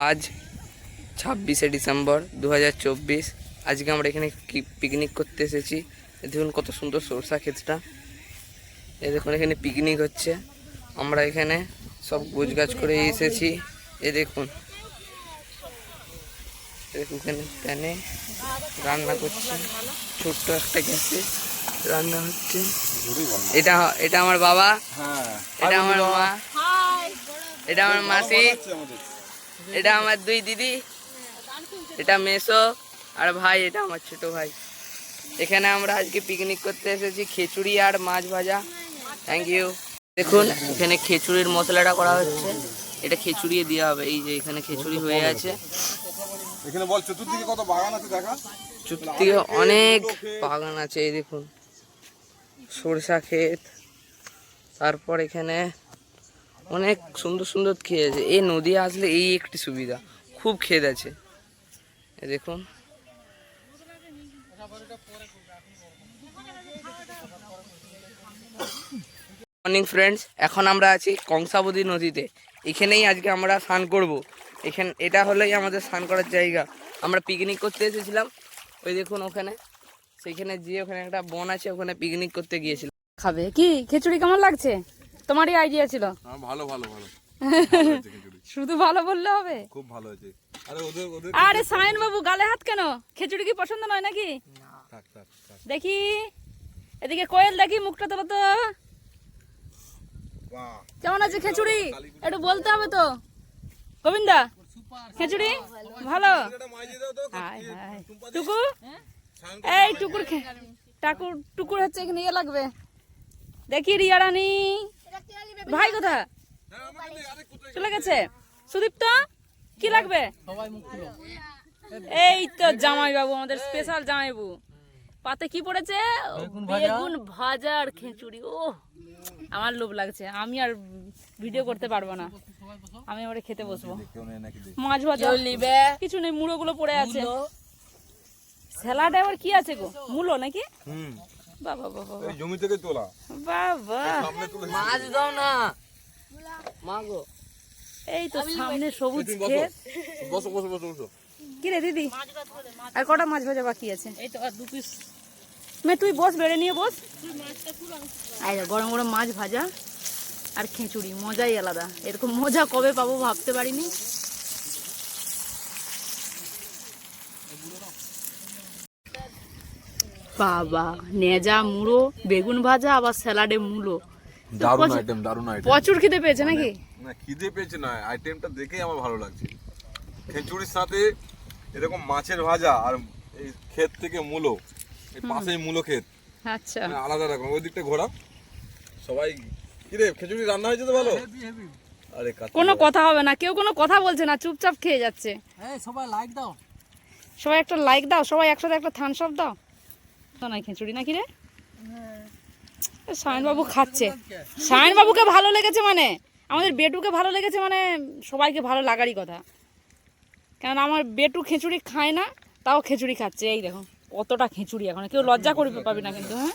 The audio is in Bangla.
আজ 26শে ডিসেম্বর 2024। আজকে আমরা এখানে পিকনিক করতে এসেছি। দেখুন কত সুন্দর সরষা ক্ষেতটা। এই দেখুন এখানে পিকনিক হচ্ছে। আমরা এখানে সব গোছগাছ করে এসেছি। এ দেখুন এখানে প্যানে রান্না করছে, ছোট্ট একটা গ্যাসে রান্না হচ্ছে। এটা আমার বাবা, এটা আমার মা, এটা আমার মাসি, এটা আমার দুই দিদি, এটা মেসো আর ভাই, এটা আমার ছোট ভাই। এখানে আমরা আজকে পিকনিক করতে এসেছি। খিচুড়ি আর মাছ ভাজা। Thank you. দেখুন এখানে খিচুড়ির মশলাটা করা হচ্ছে। এটা খিচুড়ি দেওয়া হবে। এই যে এখানে খিচুড়ি হয়ে আছে। এখানে বল চতুর্দিকে কত বাগান আছে দেখা। চতুর্দিকে অনেক বাগান আছে। এই দেখুন সরষা ক্ষেত, তারপর এখানে অনেক সুন্দর সুন্দর ক্ষেত আছে। এই নদী আসলে এই একটি সুবিধা, খুব ক্ষেত আছে। এই দেখুন মর্নিং ফ্রেন্ডস, এখন আমরা আছি কংসাবতী নদীতে। এখানেই আজকে আমরা স্নান করব। এটা হলোই আমাদের স্নান করার জায়গা। আমরা পিকনিক করতে এসেছিলাম। ওই দেখুন ওখানে, সেইখানে গিয়ে ওখানে একটা বন আছে, ওখানে পিকনিক করতে গিয়েছিলাম। খাবে কি খিচুড়ি কেমন লাগছে? তোমারই আইডিয়া ছিল। ভালো ভালো ভালো শুধু ভালো বললে হবে? খুব ভালো হয়েছে। আরে ওদের আরে সায়ন বাবু গালে হাত কেন? খিচুড়ি কি পছন্দ নয় নাকি? থাক থাক থাক। দেখি এদিকে কোয়েল, দেখি মুখটা তোলো তো। বাহ, কেমন আছে খিচুড়ি? একটু বলতে হবে তো। গোবিন্দা খিচুড়ি ভালো? হায় হায়। টুকু, এই টুকুর টুকুর হচ্ছে এখানে ইয়ে লাগবে। দেখি রিয়া রানী ভাই কোথা চলে গেছে? সুদীপ্ত কি লাগবে? এই তো জামাই বাবু, আমাদের স্পেশাল জামাই বাবু। পাতে কি পড়েছে? বেগুন ভাজা আর খিচুড়ি। ও আমার লোভ লাগছে, আমি আর ভিডিও করতে পারবো না। আমি আবার খেতে বসবো। মাছ ভাজা কিছু নেই, মুড়ো গুলো পড়ে আছে। স্যালাড আবার কি আছে গো? মূলো নাকি? বাবা বাবা, এই জমি থেকে তোলা বাবা। মাছ দাও না মা গো। এই তো সামনে সবুজ ক্ষেত। বসো বসো বসো বসো। কি রে দিদি, আর কটা মাছ ভাজা বাকি আছে? এই তো আর 2 পিস। তুই বস, বেড়ে নিয়ে বস। এই গরম গরম মাছ ভাজা আর খিচুড়ি, মজাই আলাদা। এরকম মজা কবে পাবো ভাবতে পারিনি। বাবা, নেজা মুড়ো, বেগুন ভাজা, আবার স্যালাডে মূলো। দারুণ আইটেম, দারুণ আইটেম। প্রচুর খিদে পেয়েছে নাকি? না খিদে পেয়েছে না, আইটেমটা দেখেই আমার ভালো লাগছে। খিচুড়ির সাথে এরকম মাছের ভাজা আর এই ক্ষেত থেকে মূলো, এই পাশেই মূলো ক্ষেত, আচ্ছা মানে আলাদা রকম। ওই দিকটা ঘোরা সবাই। কি রে, খিচুড়ি রান্না হয়েছে তো ভালো? আরে কোনো কথা হবে না, কেউ কোনো কথা বলছে না, চুপচাপ খেয়ে যাচ্ছে। সবাই লাইক দাও, সবাই একটা লাইক দাও, সবাই একসাথে একটা থামস আপ দাও। তো নাই খিচুড়ি নাকি রে? সায়ন বাবু খাচ্ছে। সায়ন বাবুকে ভালো লেগেছে মানে, আমাদের বেটুকে ভালো লেগেছে মানে সবাইকে ভালো লাগারই কথা। কারণ আমার বেটু খিচুড়ি খায় না, তাও খিচুড়ি খাচ্ছে। এই দেখো কতটা খিচুড়ি, এখন কেউ লজ্জা করবে পাবি না কিন্তু। হ্যাঁ